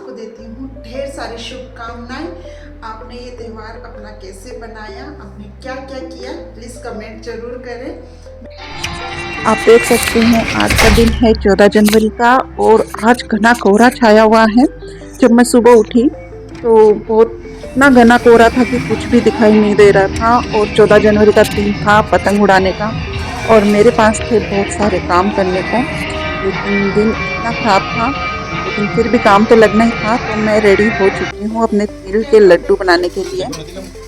आपको देती हूँ ढेर सारी शुभकामनाएं। आपने ये त्यौहार अपना कैसे बनाया, आपने क्या क्या किया, प्लीज़ कमेंट जरूर करें। आप देख सकते हैं आज का दिन है 14 जनवरी का और आज घना कोहरा छाया हुआ है। जब मैं सुबह उठी तो बहुत इतना घना कोहरा था कि कुछ भी दिखाई नहीं दे रहा था। और 14 जनवरी का दिन था पतंग उड़ाने का और मेरे पास थे बहुत सारे काम करने को, लेकिन दिन इतना खराब था, लेकिन फिर भी काम तो लगना ही था। तो मैं रेडी हो चुकी हूँ अपने तिल के लड्डू बनाने के लिए।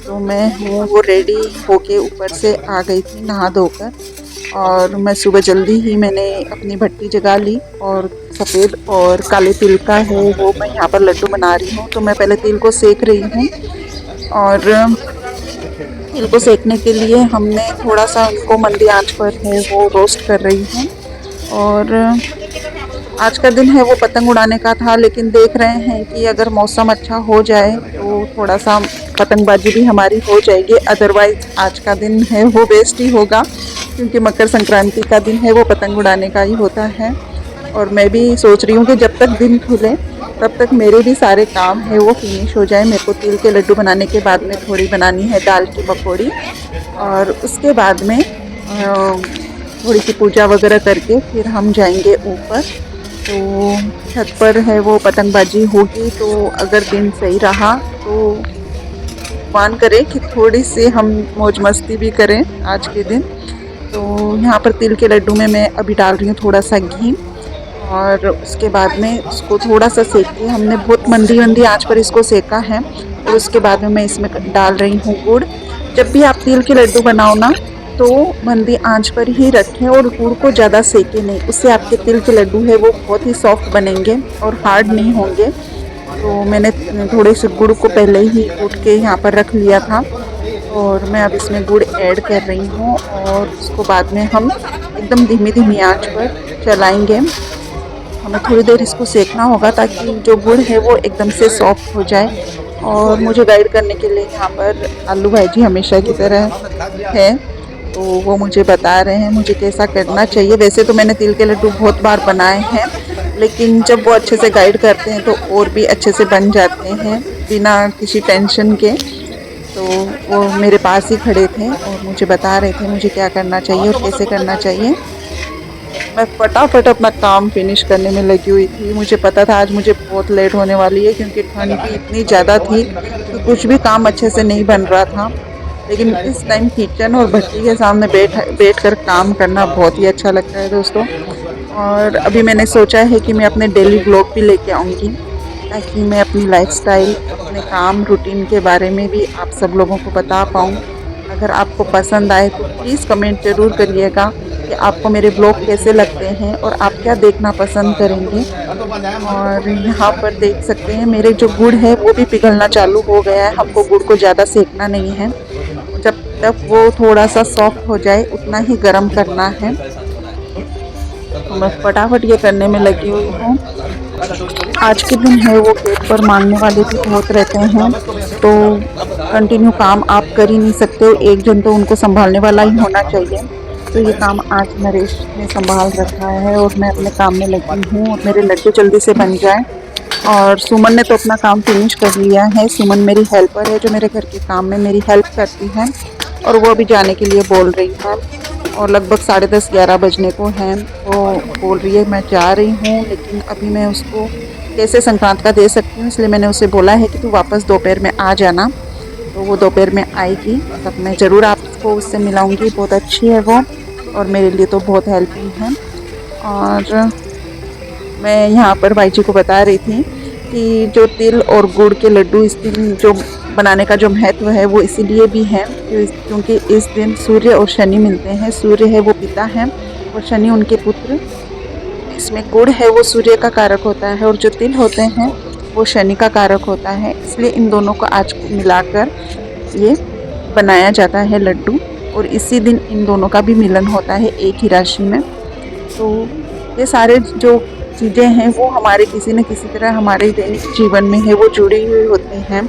तो मैं हूँ वो रेडी होके ऊपर से आ गई थी नहा धोकर, और मैं सुबह जल्दी ही मैंने अपनी भट्टी जगा ली और सफ़ेद और काले तिल का है वो मैं यहाँ पर लड्डू बना रही हूँ। तो मैं पहले तिल को सेक रही हूँ और तिल को सेकने के लिए हमने थोड़ा सा उनको मंदी आंच पर है वो रोस्ट कर रही हूँ। और आज का दिन है वो पतंग उड़ाने का था, लेकिन देख रहे हैं कि अगर मौसम अच्छा हो जाए तो थोड़ा सा पतंगबाजी भी हमारी हो जाएगी। अदरवाइज आज का दिन है वो वेस्ट ही होगा, क्योंकि मकर संक्रांति का दिन है वो पतंग उड़ाने का ही होता है। और मैं भी सोच रही हूँ कि जब तक दिन खुले तब तक मेरे भी सारे काम है वो फिनिश हो जाए। मेरे को तिल के लड्डू बनाने के बाद में थोड़ी बनानी है दाल की पकौड़ी, और उसके बाद में थोड़ी सी पूजा वगैरह करके फिर हम जाएंगे ऊपर। तो छत पर है वो पतंगबाजी होगी। तो अगर दिन सही रहा तो मान करें कि थोड़ी सी हम मौज मस्ती भी करें आज के दिन। तो यहाँ पर तिल के लड्डू में मैं अभी डाल रही हूँ थोड़ा सा घी, और उसके बाद में उसको थोड़ा सा सेक के हमने बहुत मंदी आंच पर इसको सेका है। और उसके बाद में मैं इसमें डाल रही हूँ गुड़। जब भी आप तिल के लड्डू बनाओ ना तो मंदी आंच पर ही रखें और गुड़ को ज़्यादा सेके नहीं, उससे आपके तिल के लड्डू है वो बहुत ही सॉफ्ट बनेंगे और हार्ड नहीं होंगे। तो मैंने थोड़े से गुड़ को पहले ही कूट के यहाँ पर रख लिया था, और मैं अब इसमें गुड़ ऐड कर रही हूँ। और उसको बाद में हम एकदम धीमी आंच पर चलाएंगे। हमें थोड़ी देर इसको सेकना होगा ताकि जो गुड़ है वो एकदम से सॉफ्ट हो जाए। और मुझे गाइड करने के लिए यहाँ पर आलू भाई जी हमेशा की तरह है, तो वो मुझे बता रहे हैं मुझे कैसा करना चाहिए। वैसे तो मैंने तिल के लड्डू बहुत बार बनाए हैं, लेकिन जब वो अच्छे से गाइड करते हैं तो और भी अच्छे से बन जाते हैं बिना किसी टेंशन के। तो वो मेरे पास ही खड़े थे और मुझे बता रहे थे मुझे क्या करना चाहिए और कैसे करना चाहिए। मैं फटाफट अपना काम फिनिश करने में लगी हुई थी। मुझे पता था आज मुझे बहुत लेट होने वाली है, क्योंकि ठंड भी इतनी ज़्यादा थी कि कुछ भी काम अच्छे से नहीं बन रहा था। लेकिन इस टाइम किचन और भट्टी के सामने बैठ कर काम करना बहुत ही अच्छा लगता है दोस्तों। और अभी मैंने सोचा है कि मैं अपने डेली ब्लॉग भी लेके आऊँगी, ताकि मैं अपनी लाइफस्टाइल, अपने काम रूटीन के बारे में भी आप सब लोगों को बता पाऊँ। अगर आपको पसंद आए तो प्लीज़ कमेंट ज़रूर करिएगा कि आपको मेरे ब्लॉग कैसे लगते हैं और आप क्या देखना पसंद करेंगे। और यहाँ पर देख सकते हैं मेरे जो गुड़ है वो भी पिघलना चालू हो गया है। हमको गुड़ को ज़्यादा सेकना नहीं है, जब तक वो थोड़ा सा सॉफ्ट हो जाए उतना ही गर्म करना है। तो मैं फटाफट ये करने में लगी हुई हूँ। आज के दिन है वो पेट पर मांगने वाले भी बहुत रहते हैं, तो कंटिन्यू काम आप कर ही नहीं सकते हो, एक जन तो उनको संभालने वाला ही होना चाहिए। तो ये काम आज नरेश ने संभाल रखा है और मैं अपने काम में लगी हूँ और मेरे लड्डू जल्दी से बन जाए। और सुमन ने तो अपना काम फिनिश कर लिया है। सुमन मेरी हेल्पर है जो मेरे घर के काम में मेरी हेल्प करती है, और वो अभी जाने के लिए बोल रही है। और लगभग 10:30-11 बजने को हैं। वो बोल रही है मैं जा रही हूँ, लेकिन अभी मैं उसको कैसे संक्रांत का दे सकती हूँ, इसलिए मैंने उसे बोला है कि तू वापस दोपहर में आ जाना। तो वो दोपहर में आएगी, तब मैं ज़रूर आपको उससे मिलाऊंगी। बहुत अच्छी है वो और मेरे लिए तो बहुत हेल्पिंग है। और मैं यहाँ पर भाई जी को बता रही थी कि जो तिल और गुड़ के लड्डू इस दिन जो बनाने का जो महत्व है वो इसीलिए भी है क्योंकि इस दिन सूर्य और शनि मिलते हैं। सूर्य है वो पिता हैं और शनि उनके पुत्र। इसमें गुड़ है वो सूर्य का कारक होता है और जो तिल होते हैं वो शनि का कारक होता है, इसलिए इन दोनों को आज मिलाकर ये बनाया जाता है लड्डू। और इसी दिन इन दोनों का भी मिलन होता है एक ही राशि में। तो ये सारे जो चीज़ें हैं वो हमारे किसी न किसी तरह हमारे दैनिक जीवन में है वो जुड़ी हुई होती हैं।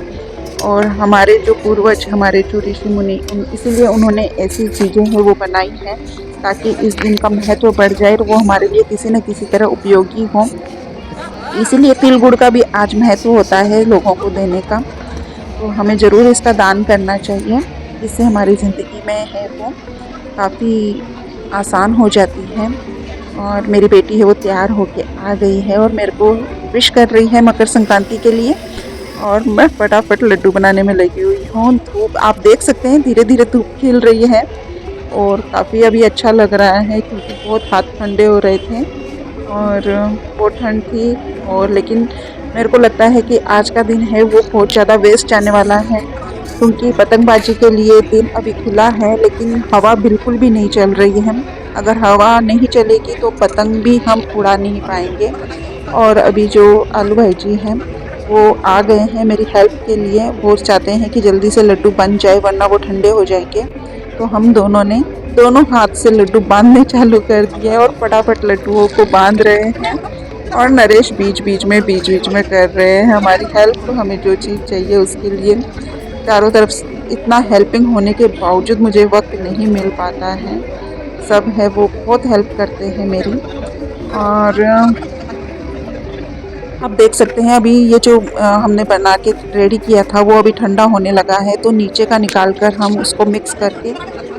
और हमारे जो पूर्वज, हमारे जो ऋषि मुनि, इसीलिए उन्होंने ऐसी चीज़ें हैं वो बनाई हैं ताकि इस दिन का महत्व बढ़ जाए और वो हमारे लिए किसी न किसी तरह उपयोगी हो। इसीलिए तिल गुड़ का भी आज महत्व होता है लोगों को देने का। तो हमें ज़रूर इसका दान करना चाहिए। इससे हमारी ज़िंदगी में है वो काफ़ी आसान हो जाती है। और मेरी बेटी है वो तैयार होके आ गई है और मेरे को विश कर रही है मकर संक्रांति के लिए। और मैं फटाफट लड्डू बनाने में लगी हुई हूँ। धूप आप देख सकते हैं, धीरे धीरे धूप खिल रही है और काफ़ी अभी अच्छा लग रहा है, क्योंकि बहुत हाथ ठंडे हो रहे थे और बहुत ठंड थी। और लेकिन मेरे को लगता है कि आज का दिन है वो बहुत ज़्यादा वेस्ट जाने वाला है, क्योंकि पतंगबाजी के लिए दिन अभी खुला है लेकिन हवा बिल्कुल भी नहीं चल रही है। अगर हवा नहीं चलेगी तो पतंग भी हम उड़ा नहीं पाएंगे। और अभी जो आलू भाई जी हैं वो आ गए हैं मेरी हेल्प के लिए। वो चाहते हैं कि जल्दी से लड्डू बन जाए वरना वो ठंडे हो जाएंगे। तो हम दोनों ने दोनों हाथ से लड्डू बांधने चालू कर दिए और फटाफट लड्डुओं को बांध रहे हैं। और नरेश बीच बीच में कर रहे हैं हमारी हेल्प। तो हमें जो चीज़ चाहिए उसके लिए चारों तरफ इतना हेल्पिंग होने के बावजूद मुझे वक्त नहीं मिल पाता है। सब है वो बहुत हेल्प करते हैं मेरी। और आप देख सकते हैं अभी ये जो हमने बना के रेडी किया था वो अभी ठंडा होने लगा है। तो नीचे का निकाल कर हम उसको मिक्स करके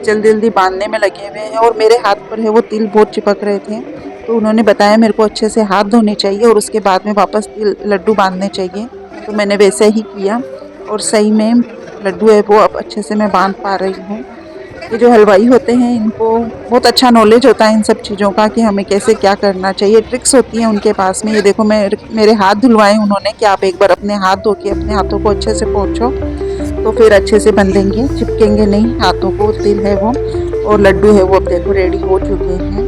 जल्दी जल्दी बांधने में लगे हुए हैं। और मेरे हाथ पर है वो तिल बहुत चिपक रहे थे, तो उन्होंने बताया मेरे को अच्छे से हाथ धोने चाहिए और उसके बाद में वापस तिल लड्डू बांधने चाहिए। तो मैंने वैसे ही किया और सही में लड्डू है वो अब अच्छे से मैं बांध पा रही हूँ। ये जो हलवाई होते हैं इनको बहुत अच्छा नॉलेज होता है इन सब चीज़ों का कि हमें कैसे क्या करना चाहिए, ट्रिक्स होती हैं उनके पास में। ये देखो मेरे हाथ धुलवाए उन्होंने कि आप एक बार अपने हाथ धो के अपने हाथों को अच्छे से पोंछो तो फिर अच्छे से बंधेंगे, चिपकेंगे नहीं हाथों को। तिल है वो और लड्डू है वो अब देखो रेडी हो चुके हैं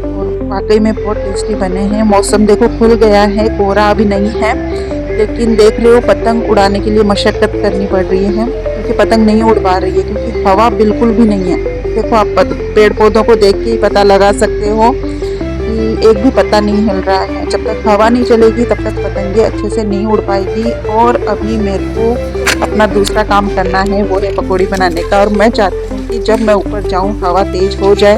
और वाकई में बहुत टेस्टी बने हैं। मौसम देखो खुल गया है, कोहरा अभी नहीं है, लेकिन देख रहे हो पतंग उड़ाने के लिए मशक्कत करनी पड़ रही है क्योंकि पतंग नहीं उड़ पा रही है, क्योंकि हवा बिल्कुल भी नहीं है। देखो आप पेड़ पौधों को देख के ही पता लगा सकते हो कि एक भी पत्ता नहीं हिल रहा है। जब तक हवा नहीं चलेगी तब तक पतंगे अच्छे से नहीं उड़ पाएगी। और अभी मेरे को अपना दूसरा काम करना है, वो है पकौड़ी बनाने का। और मैं चाहती हूँ कि जब मैं ऊपर जाऊँ हवा तेज हो जाए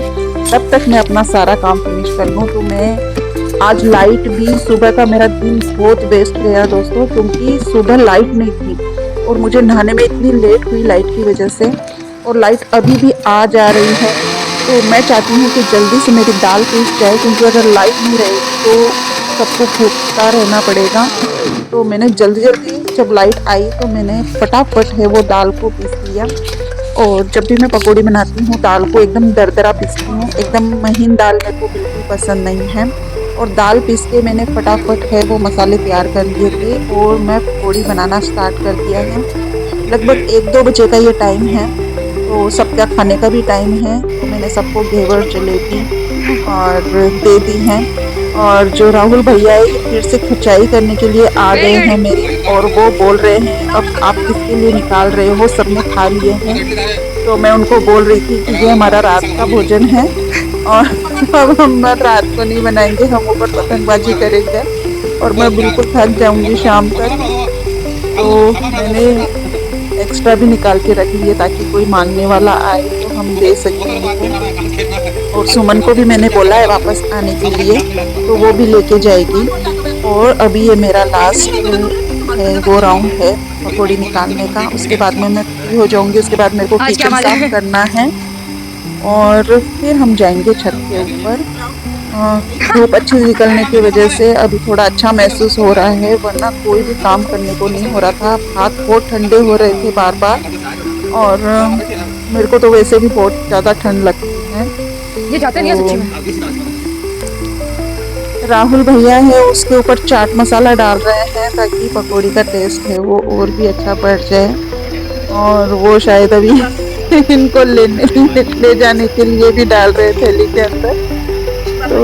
तब तक मैं अपना सारा काम फिनिश कर लूँ। तो मैं आज लाइट भी, सुबह का मेरा दिन बहुत वेस्ट गया दोस्तों, क्योंकि सुबह लाइट नहीं थी और मुझे नहाने में इतनी लेट हुई लाइट की वजह से। और लाइट अभी भी आ जा रही है, तो मैं चाहती हूँ कि जल्दी से मेरी दाल पीस जाए, क्योंकि अगर लाइट नहीं रहेगी तो सबको भूखता रहना पड़ेगा। तो मैंने जल्दी जब लाइट आई तो मैंने फटाफट है वो दाल को पीस लिया। और जब भी मैं पकौड़ी बनाती हूँ दाल को एकदम दरदरा पीसती हूँ, एकदम महीन दाल मेरे को बिल्कुल पसंद नहीं है। और दाल पीस के मैंने फटाफट है वो मसाले तैयार कर लिए थे और मैं पकौड़ी बनाना स्टार्ट कर दिया है। लगभग 1-2 बजे का ये टाइम है, तो सबका खाने का भी टाइम है। तो मैंने सबको घेवर जलेबी और दे दी हैं। और जो राहुल भैया है फिर से खिंचाई करने के लिए आ गए हैं मेरी, और वो बोल रहे हैं अब आप किसके लिए निकाल रहे हो, सबने खा लिए हैं। तो मैं उनको बोल रही थी कि ये हमारा रात का भोजन है और अब हम रात को नहीं बनाएंगे, हम ऊपर पतंगबाजी करेंगे और मैं बिल्कुल थक जाऊंगी शाम तक। तो मैंने एक्स्ट्रा भी निकाल के रख लिए ताकि कोई मांगने वाला आए तो हम दे सकें। और सुमन को भी मैंने बोला है वापस आने के लिए, तो वो भी लेके जाएगी। और अभी ये मेरा लास्ट है वो राउंड है पकौड़ी निकालने का, उसके बाद में मैं फ्री हो जाऊंगी। उसके बाद मेरे को किचन साफ करना है और फिर हम जाएंगे छत के ऊपर। धूप अच्छी निकलने की वजह से अभी थोड़ा अच्छा महसूस हो रहा है, वरना कोई भी काम करने को नहीं हो रहा था। हाथ बहुत ठंडे हो रहे थे बार बार, और मेरे को तो वैसे भी बहुत ज़्यादा ठंड लगती है। ये जाते नहीं है सच्ची में। राहुल भैया है उसके ऊपर चाट मसाला डाल रहे हैं ताकि पकौड़ी का टेस्ट है वो और भी अच्छा बढ़ जाए। और वो शायद अभी इनको ले जाने के लिए भी डाल रहे थे थैली के अंदर। तो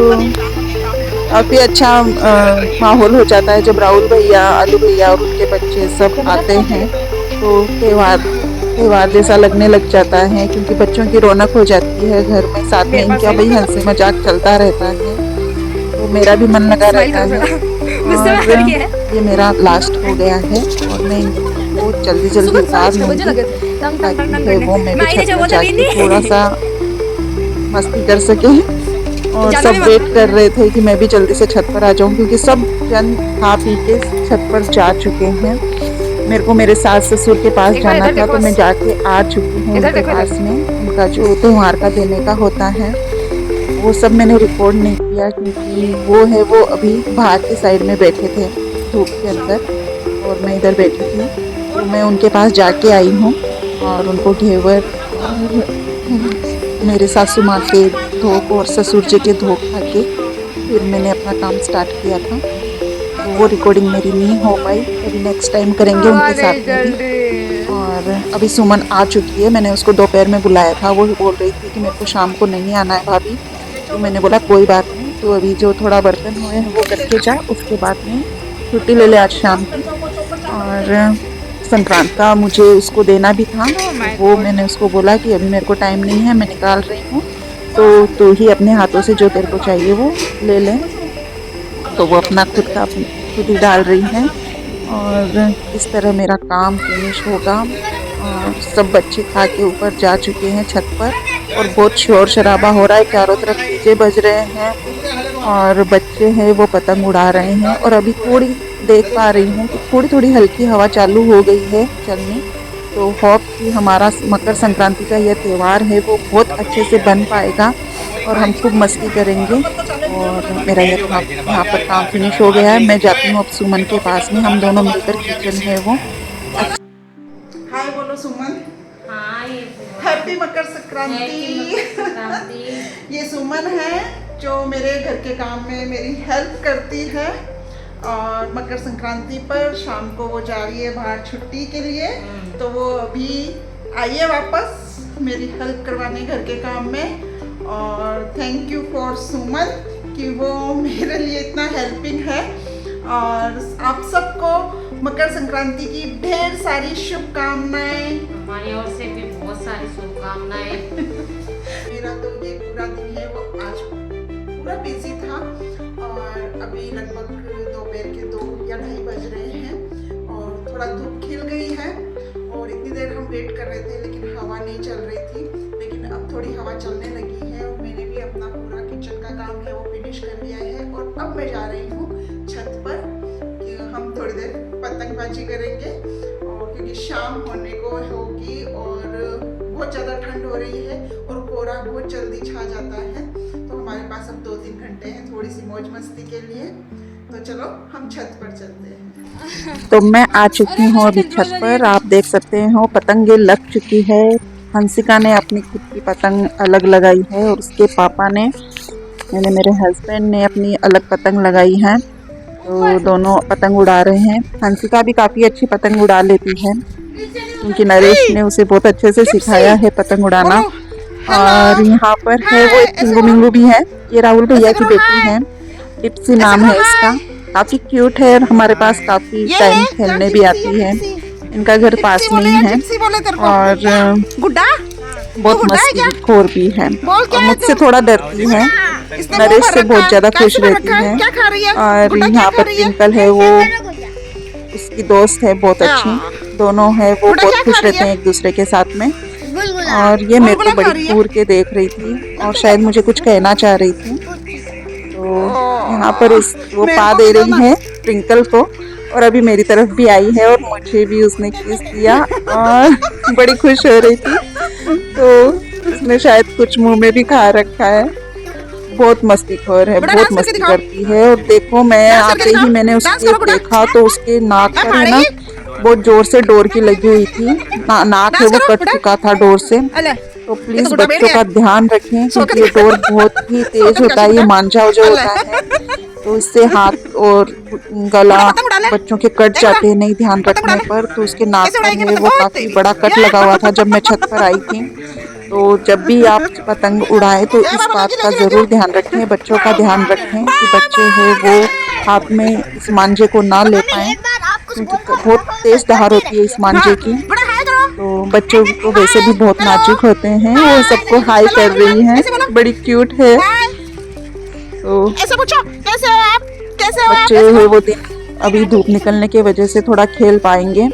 काफ़ी अच्छा माहौल हो जाता है जब राहुल भैया, आलू भैया और उनके बच्चे सब आते हैं। तो त्यौहार जैसा लगने लग जाता है, क्योंकि बच्चों की रौनक हो जाती है घर में, साथ में इनका भी हंसी मजाक चलता रहता है, तो मेरा भी मन लगा रहता है। और ये मेरा लास्ट हो गया है और मैं इनको जल्दी उतार लूँगी ताकि वो मैं भी छत पर जाके थोड़ा सा मस्ती कर सके। और सब वेट कर रहे थे कि मैं भी जल्दी से छत पर आ जाऊं, क्योंकि सब जन खा पी के छत पर जा चुके हैं। मेरे को मेरे सास ससुर के पास जाना था, तो मैं जाके आ चुकी हूँ उनके पास में। उनका जो त्योहार का देने का होता है वो सब मैंने रिकॉर्ड नहीं किया, क्योंकि वो अभी बाहर की साइड में बैठे थे धूप के अंदर और मैं इधर बैठी थी। तो मैं उनके पास जाके आई हूँ और उनको घेवर और मेरे सासू माँ के धोख और ससुर जी के धोख खा के फिर मैंने अपना काम स्टार्ट किया था। तो वो रिकॉर्डिंग मेरी नहीं हो पाई, अभी नेक्स्ट टाइम करेंगे उनके साथ में भी। और अभी सुमन आ चुकी है, मैंने उसको दोपहर में बुलाया था, वो बोल रही थी कि मेरे को शाम को नहीं आना है भाभी। तो मैंने बोला कोई बात नहीं, तो अभी जो थोड़ा बर्तन हुए हैं वो करके जा, उसके बाद में छुट्टी ले ले आज शाम की। और संक्रांत का मुझे उसको देना भी था, वो मैंने उसको बोला कि अभी मेरे को टाइम नहीं है, मैं निकाल रही हूँ, तो तू ही अपने हाथों से जो तेरे को चाहिए वो ले ले। तो वो अपना खुद ही डाल रही है और इस तरह मेरा काम फिनिश होगा। और सब बच्चे खा के ऊपर जा चुके हैं छत पर और बहुत शोर शराबा हो रहा है, चारों तरफ डीजे बज रहे हैं और बच्चे हैं वो पतंग उड़ा रहे हैं। और अभी थोड़ी देख पा रही हूँ कि थोड़ी थोड़ी हल्की हवा चालू हो गई है चलनी। तो होप कि हमारा मकर संक्रांति का यह त्यौहार है वो बहुत अच्छे से बन पाएगा और हम खूब मस्ती करेंगे। और मेरा यहाँ पर काम फिनिश हो गया है, मैं जाती हूँ अब सुमन के पास में, हम दोनों मिलकर किचन है वो। हाय बोलो सुमन। Hi happy Makar Sankranti. ये सुमन है जो मेरे घर के काम में मेरी हेल्प करती है और मकर संक्रांति पर शाम को वो जा रही है बाहर छुट्टी के लिए। तो वो अभी आई है वापस मेरी हेल्प करवाने घर के काम में। और थैंक यू फॉर सुमन कि वो मेरे लिए इतना हेल्पिंग है। और आप सबको मकर संक्रांति की ढेर सारी शुभकामनाएं। हमारी ओर से भी बहुत सारी शुभकामनाएं। मेरा तो ये पूरा दिन है वो आज पूरा बिजी था और अभी लगभग दोपहर के 2 या 2:30 बज रहे हैं और थोड़ा धूप खिल गई है। और इतनी देर हम वेट कर रहे थे लेकिन हवा नहीं चल रही थी, लेकिन अब थोड़ी हवा चलने लगी है और मैंने भी अपना पूरा किचन का काम है वो फिनिश कर लिया है। और अब मैं जा रही हूँ छत पर कि हम थोड़ी देर पतंगबाजी करेंगे और क्योंकि शाम होने को होगी और बहुत ज़्यादा ठंड हो रही है और कोहरा बहुत जल्दी छा जाता है। तो हमारे पास अब 2-3 घंटे हैं थोड़ी सी मौज मस्ती के लिए। तो चलो हम छत पर चलते हैं। तो मैं आ चुकी हूँ अभी छत पर, आप देख सकते हो पतंगे लग चुकी है। हंसिका ने अपनी खुद की पतंग अलग लगाई है और उसके पापा ने यानी मेरे हस्बैंड ने अपनी अलग पतंग लगाई है। तो दोनों पतंग उड़ा रहे हैं। हंसिका भी काफ़ी अच्छी पतंग उड़ा लेती है क्योंकि नरेश ने उसे बहुत अच्छे से सिखाया है पतंग उड़ाना। और यहाँ पर है वो एक चिंगू मिंगू भी है, ये राहुल भैया की बेटी है, डिप्सी नाम है इसका, काफ़ी क्यूट है और हमारे पास काफ़ी टाइम खेलने भी आती है। इनका घर पास में ही है और बहुत मस्ती खोर भी है और मुझसे थोड़ा डरती है। नरेश से बहुत ज़्यादा खुश रहती है। और यहाँ पर ट्विंकल है वो उसकी दोस्त है बहुत अच्छी, दोनों है वो बहुत खुश रहते हैं एक दूसरे के साथ में। और ये मेरे को बड़ी घूर के देख रही थी और शायद मुझे कुछ कहना चाह रही थी। तो यहाँ पर वो पा दे रही है ट्विंकल को और अभी मेरी तरफ भी आई है और मुझे भी उसने किस दिया और बड़ी खुश हो रही थी। तो उसने शायद कुछ मुंह में भी खा रखा है। बहुत मस्तीखोर है, बहुत मस्ती करती है। और देखो मैं आते ही मैंने उसके देखा तो उसके नाक पर है ना बहुत जोर से डोर की लगी हुई थी, नाक है वो कट चुका था डोर से। तो प्लीज बच्चों का ध्यान रखें क्योंकि ये डोर बहुत ही तेज होता है, ये मांझा जो होता है तो इससे हाथ और गला बच्चों के कट जाते हैं नहीं ध्यान रखने पर। तो उसके नाक पर है वो काफी बड़ा कट लगा हुआ था जब मैं छत पर आई थी। तो जब भी आप पतंग उड़ाएं तो इस बात का जरूर ध्यान रखें, बच्चों का ध्यान रखें कि बच्चे हैं वो हाथ में इस मांझे को ना ले पाए क्योंकि बहुत तेज धार होती है इस मांझे की। तो बच्चों को वैसे भी बहुत नाजुक होते हैं। वो सबको हाई कर रही है, बड़ी क्यूट है। तो बच्चे हैं वो दिन अभी धूप निकलने की वजह से थोड़ा खेल पाएंगे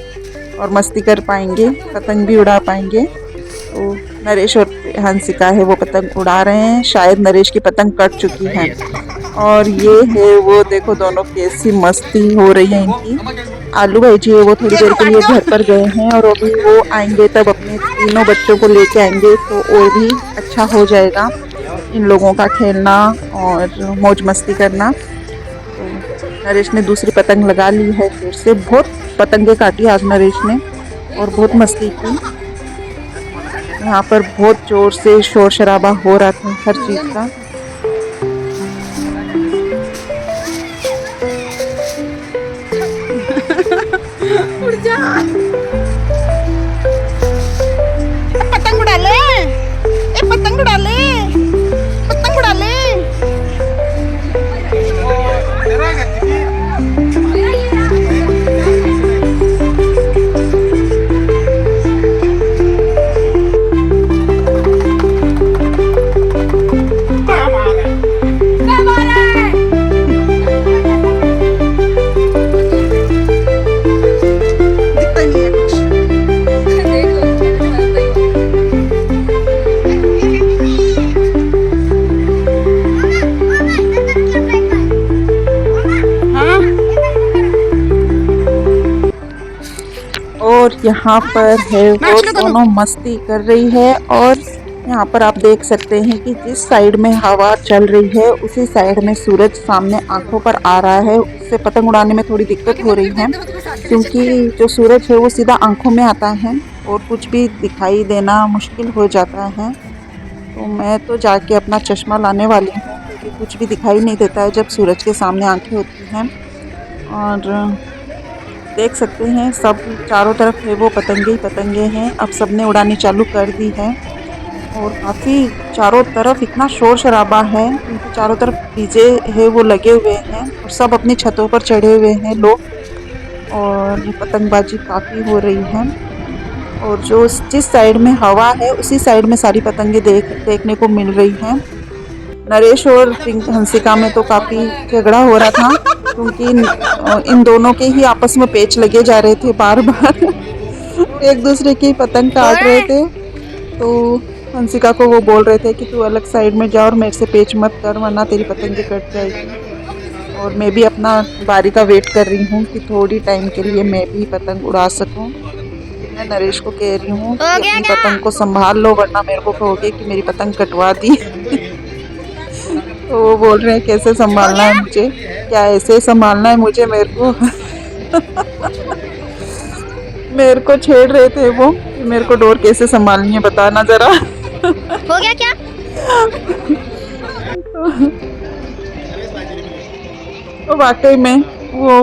और मस्ती कर पाएंगे, पतंग भी उड़ा पाएंगे। तो नरेश और हंसिका है वो पतंग उड़ा रहे हैं। शायद नरेश की पतंग कट चुकी है। और ये है वो देखो दोनों कैसी मस्ती हो रही है इनकी। आलू भाई जी है वो थोड़ी देर के लिए घर पर गए हैं और अभी वो आएंगे तब अपने तीनों बच्चों को लेके आएंगे तो और भी अच्छा हो जाएगा इन लोगों का खेलना और मौज मस्ती करना। तो नरेश ने दूसरी पतंग लगा ली है फिर से। बहुत पतंगे काटी आज नरेश ने और बहुत मस्ती की। यहाँ पर बहुत जोर से शोर शराबा हो रहा था हर चीज का। उड़ जा। पतंग उड़ा ले, पतंग उड़ा ले, पतंग उड़ा ले। और यहाँ पर है वो दोनों मस्ती कर रही है। और यहाँ पर आप देख सकते हैं कि जिस साइड में हवा चल रही है उसी साइड में सूरज सामने आंखों पर आ रहा है। उससे पतंग उड़ाने में थोड़ी दिक्कत हो रही है क्योंकि जो सूरज है वो सीधा आंखों में आता है और कुछ भी दिखाई देना मुश्किल हो जाता है। तो मैं तो जाके अपना चश्मा लाने वाली हूँ क्योंकि कुछ भी दिखाई नहीं देता है जब सूरज के सामने आंखें होती हैं। और देख सकते हैं सब चारों तरफ है वो पतंगे ही पतंगे हैं। अब सबने उड़ानी चालू कर दी है और काफ़ी चारों तरफ इतना शोर शराबा है क्योंकि चारों तरफ डीजे है वो लगे हुए हैं और सब अपनी छतों पर चढ़े हुए हैं लोग। और पतंगबाजी काफ़ी हो रही है और जो जिस साइड में हवा है उसी साइड में सारी पतंगे देखने को मिल रही हैं। नरेश और हंसिका में तो काफ़ी झगड़ा हो रहा था क्योंकि इन दोनों के ही आपस में पेच लगे जा रहे थे बार बार। एक दूसरे की पतंग काट रहे थे तो हंसिका को वो बोल रहे थे कि तू अलग साइड में जा और मेरे से पेच मत कर वरना तेरी पतंगे कट जाएगी। और मैं भी अपना बारी का वेट कर रही हूँ कि थोड़ी टाइम के लिए मैं भी पतंग उड़ा सकूँ। मैं नरेश को कह रही हूँ कि अपनी पतंग को संभाल लो वरना मेरे को कहोगे कि मेरी पतंग कटवा दी। तो वो बोल रहे हैं कैसे संभालना है मुझे, क्या ऐसे संभालना है मुझे मेरे को। मेरे को छेड़ रहे थे वो कि मेरे को डोर कैसे संभालनी है बताना जरा। हो गया क्या? तो वाकई में वो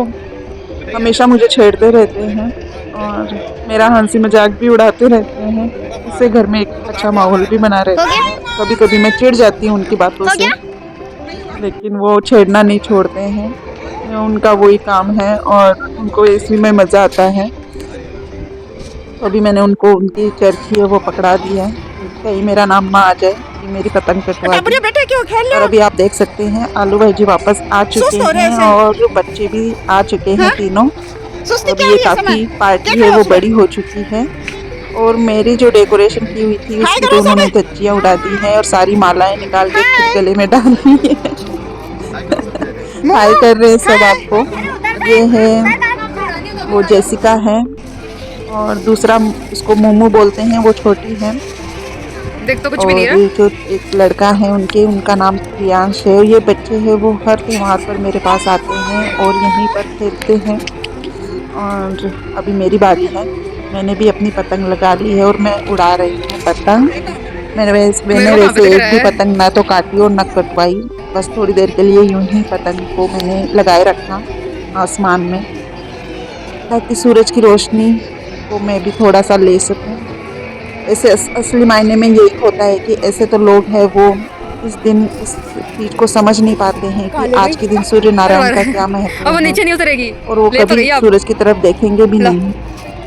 हमेशा मुझे छेड़ते रहते हैं और मेरा हंसी मजाक भी उड़ाते रहते हैं। इससे घर में एक अच्छा माहौल भी बना रहता है। कभी कभी मैं चिढ़ जाती हूँ उनकी बातों से लेकिन वो छेड़ना नहीं छोड़ते हैं। उनका वही काम है और उनको इसी में मज़ा आता है। तो अभी मैंने उनको उनकी चरखी है वो पकड़ा दिया है कहीं मेरा नाम ना आ जाए कि मेरी पतंग कटवा दी। बेटे क्यों खेल रहे और हो? अभी आप देख सकते हैं आलू भाई जी वापस आ चुके हैं और बच्चे भी आ चुके हैं तीनों। और ये काफ़ी पार्टी है वो बड़ी हो चुकी है। और मेरी जो डेकोरेशन की हुई थी उसकी तो उन्होंने धज्जियाँ उड़ा दी है और सारी मालाएं निकाल के खुद गले में डाल दी है। हाय कर रहे हैं सब आपको। ये है वो जेसिका है और दूसरा उसको मोमू बोलते हैं वो छोटी है। देख तो कुछ और भी नहीं ये जो एक लड़का है उनका नाम प्रियांश है। ये बच्चे हैं वो हर त्योहार पर मेरे पास आते हैं और यहीं पर खेलते हैं। और अभी मेरी बारी है। मैंने भी अपनी पतंग लगा ली है और मैं उड़ा रही हूँ पतंग। मैंने वैसे एक भी पतंग ना तो काटी और न कटवाई, बस थोड़ी देर के लिए यूं ही पतंग को मैंने लगाए रखा आसमान में ताकि सूरज की रोशनी को मैं भी थोड़ा सा ले सकूं। ऐसे असली मायने में यही होता है कि ऐसे तो लोग हैं वो इस दिन इस चीज को समझ नहीं पाते हैं कि आज के दिन सूर्य नारायण का क्या महत्व अब वो है नीचे नहीं उतरेगी और वो ले तो कभी गई अब। सूरज की तरफ देखेंगे भी नहीं।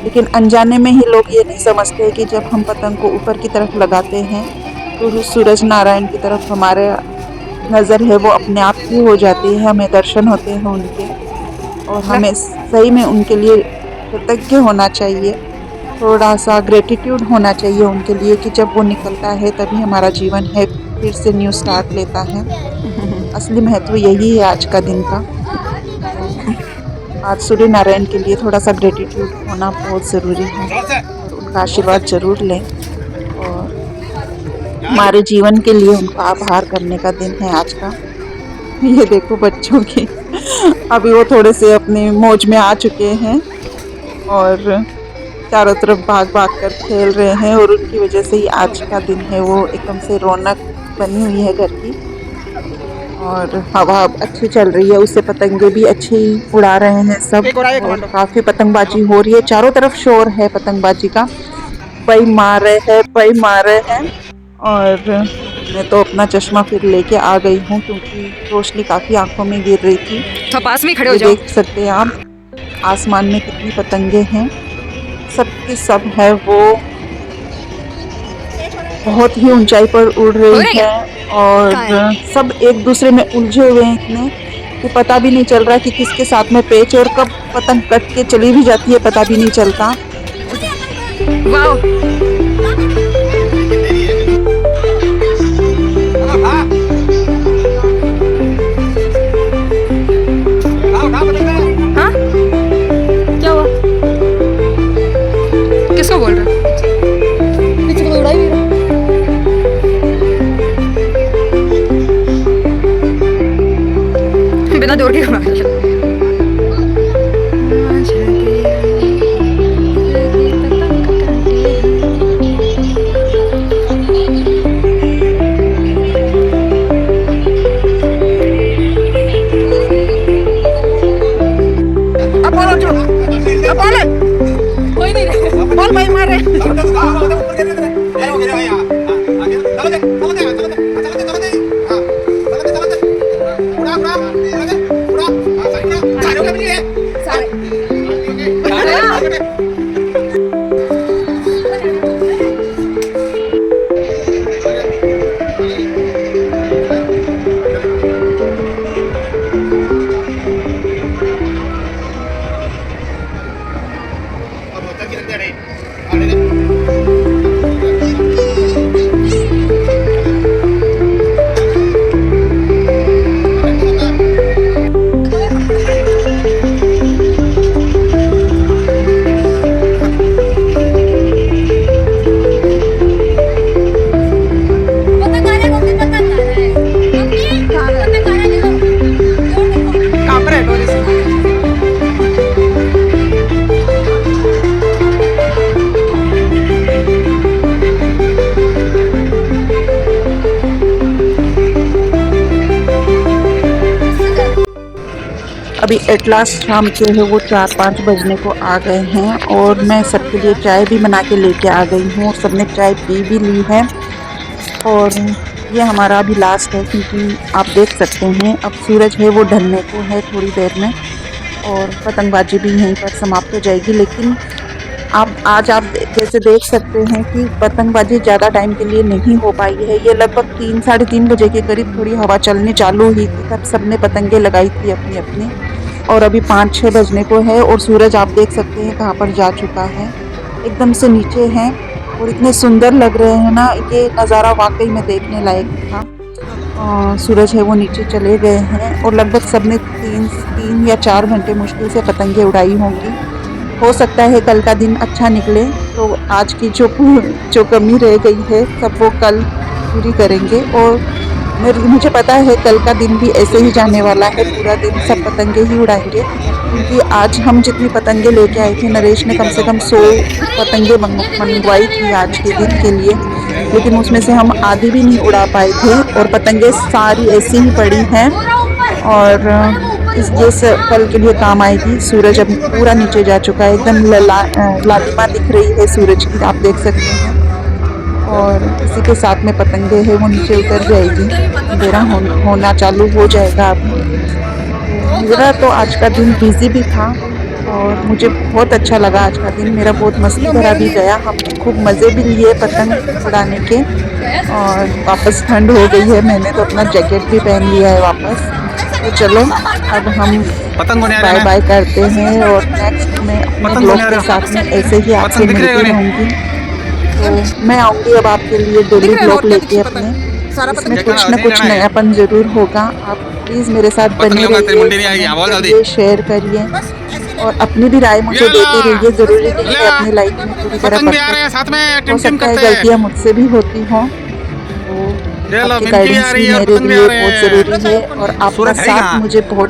लेकिन अनजाने में ही लोग ये नहीं समझते कि जब हम पतंग को ऊपर की तरफ लगाते हैं तो सूरज नारायण की तरफ हमारे नज़र है वो अपने आप ही हो जाती है। हमें दर्शन होते हैं उनके और हमें सही में उनके लिए कृतज्ञ होना चाहिए थोड़ा सा ग्रेटिट्यूड होना चाहिए उनके लिए कि जब वो निकलता है तभी हमारा जीवन है फिर से न्यू स्टार्ट लेता है। असली महत्व यही है आज का दिन का। आज सूर्य नारायण के लिए थोड़ा सा ग्रेटिट्यूड होना बहुत ज़रूरी है और उनका आशीर्वाद ज़रूर लें और हमारे जीवन के लिए उनका आभार करने का दिन है आज का। ये देखो बच्चों की अभी वो थोड़े से अपने मौज में आ चुके हैं और चारों तरफ भाग भाग कर खेल रहे हैं और उनकी वजह से ही आज का दिन है वो एकदम से रौनक बनी हुई है घर की और हवा अच्छी चल रही है, उससे पतंगे भी अच्छी उड़ा रहे हैं सब और काफ़ी पतंगबाजी हो रही है। चारों तरफ शोर है पतंगबाजी का, पई मार रहे हैं और मैं तो अपना चश्मा फिर लेके आ गई हूँ क्योंकि रोशनी काफ़ी आंखों में गिर रही थी। तो पास में खड़े हो जाओ। देख सकते हैं आप आसमान में कितनी पतंगे हैं, सबकी सब है वो बहुत ही ऊंचाई पर उड़ रही है और सब एक दूसरे में उलझे हुए हैं इतने कि पता भी नहीं चल रहा कि किसके साथ में पेच और कब पतंग कट के चली भी जाती है पता भी नहीं चलता। वाओ हाँ क्या हुआ किसको बोल रहा बिना जोर के उड़ा दिया। कोई नहीं बॉल भाई मार रहे अभी एट लास्ट शाम के है वो 4-5 बजने को आ गए हैं और मैं सबके लिए चाय भी बना के लेके आ गई हूँ और सबने चाय पी भी ली है और ये हमारा अभी लास्ट है क्योंकि आप देख सकते हैं अब सूरज है वो ढलने को है थोड़ी देर में और पतंगबाजी भी यहीं पर समाप्त हो जाएगी। लेकिन आज आप जैसे देख सकते हैं कि पतंगबाजी ज़्यादा टाइम के लिए नहीं हो पाई है। ये लगभग 3-3:30 बजे के करीब थोड़ी हवा चलनी चालू हुई थी तब सबने पतंगे लगाई थी अपनी अपनी और अभी 5-6 बजने को है और सूरज आप देख सकते हैं कहाँ पर जा चुका है, एकदम से नीचे हैं और इतने सुंदर लग रहे हैं ना, ये नज़ारा वाकई में देखने लायक था। सूरज है वो नीचे चले गए हैं और लगभग सबने 3 या 4 घंटे मुश्किल से पतंगे उड़ाई होंगी। हो सकता है कल का दिन अच्छा निकले तो आज की जो कमी रह गई है सब वो कल पूरी करेंगे और मुझे पता है कल का दिन भी ऐसे ही जाने वाला है, पूरा दिन सब पतंगे ही उड़ाएंगे क्योंकि आज हम जितनी पतंगे लेके आए थे नरेश ने कम से कम 100 पतंगे मंगवाई थी आज के दिन के लिए, लेकिन उसमें से हम आधी भी नहीं उड़ा पाए थे और पतंगे सारी ऐसी ही पड़ी हैं और ये कल के लिए काम आएगी। सूरज अब पूरा नीचे जा चुका है, एकदम लालिमा दिख रही है सूरज की, आप देख सकते हैं और इसी के साथ में पतंगे है वो नीचे उतर जाएगी, अंधेरा होना चालू हो जाएगा। अब मेरा तो आज का दिन बिजी भी था और मुझे बहुत अच्छा लगा आज का दिन, मेरा बहुत मस्ती भरा भी गया, हमने खूब मज़े भी लिए पतंग उड़ाने के और वापस ठंड हो गई है, मैंने तो अपना जैकेट भी पहन लिया है वापस। तो चलो अब हम पतंग को नहीं आ बाय रहा बाय करते हैं और नेक्स्ट में अपने पतंग ब्लॉग नहीं आ के रहा। साथ में ऐसे ही आपसे पतंग दिख रही है मिलती नहीं? रहूंगी। तो मैं आऊंगी अब आपके लिए डेली दिख रहा है ब्लॉग और क्या लेके दिखी पतंग? अपने, सारा इसमें पतंग कुछ न नहीं कुछ जाना है। नयापन जरूर होगा। आप प्लीज मेरे साथ पतंग बने लूंगा, तेरी रहिए, मुंडी नहीं आएगी, हाँ, बोल कमेंट जल्दी। करिए, शेयर करिए बस ऐसे ले और अपनी भी राय मुझे ये ला। देते रहिए। जरूरी बस नहीं ले है आ। अपनी लाइफ में पूरी तरह पतंग भी आ रहे हैं परफेक्ट, साथ में, हो टिम टिम सकता है करते हैं। गलतियां मुझसे भी होती हों, तो ये लो, आपकी मिनकी भी आ गाइडेंस रही भी है और मेरे पतंग भी आ लिए रहे बहुत हैं। जरूरी है और आपका सूरज है साथ कहाँ? मुझे बहुत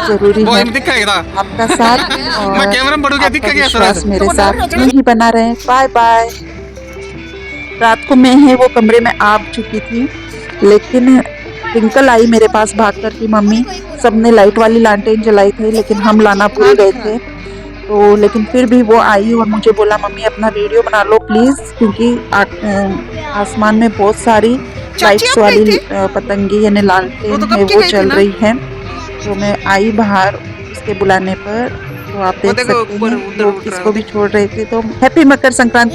जरूरी वो है। इम दिखा है क्या? आपका साथ मैं और कैमरा में पढ़ू क्या, आपका दिखा क्या विश्वास सूरज? मेरे साथ यूं ही बना रहे। Bye bye. रात को मैं है वो कमरे में आ चुकी थी, लेकिन ट्विंकल आई मेरे पास भाग कर कि मम्मी सबने लाइट वाली लालटेन जलाई थी लेकिन हम लाना भूल हाँ, गए दिख रहा थे। है। तो लेकिन फिर भी वो आई और मुझे बोला मम्मी अपना वीडियो बना लो प्लीज, क्योंकि आसमान में बहुत सारी चाची लाइट्स आप गई वाली थी? पतंगी यानी वो लालटेन तो है कब की वो गई थी चल ना? रही है। तो मैं आई बाहर उसके बुलाने पर, तो आप वो देख देखो सकते ऊपर हैं उधर लोग उठ रहा है, किसको वो भी देख। छोड़ रहे थे। तो हैप्पी मकर संक्रांति।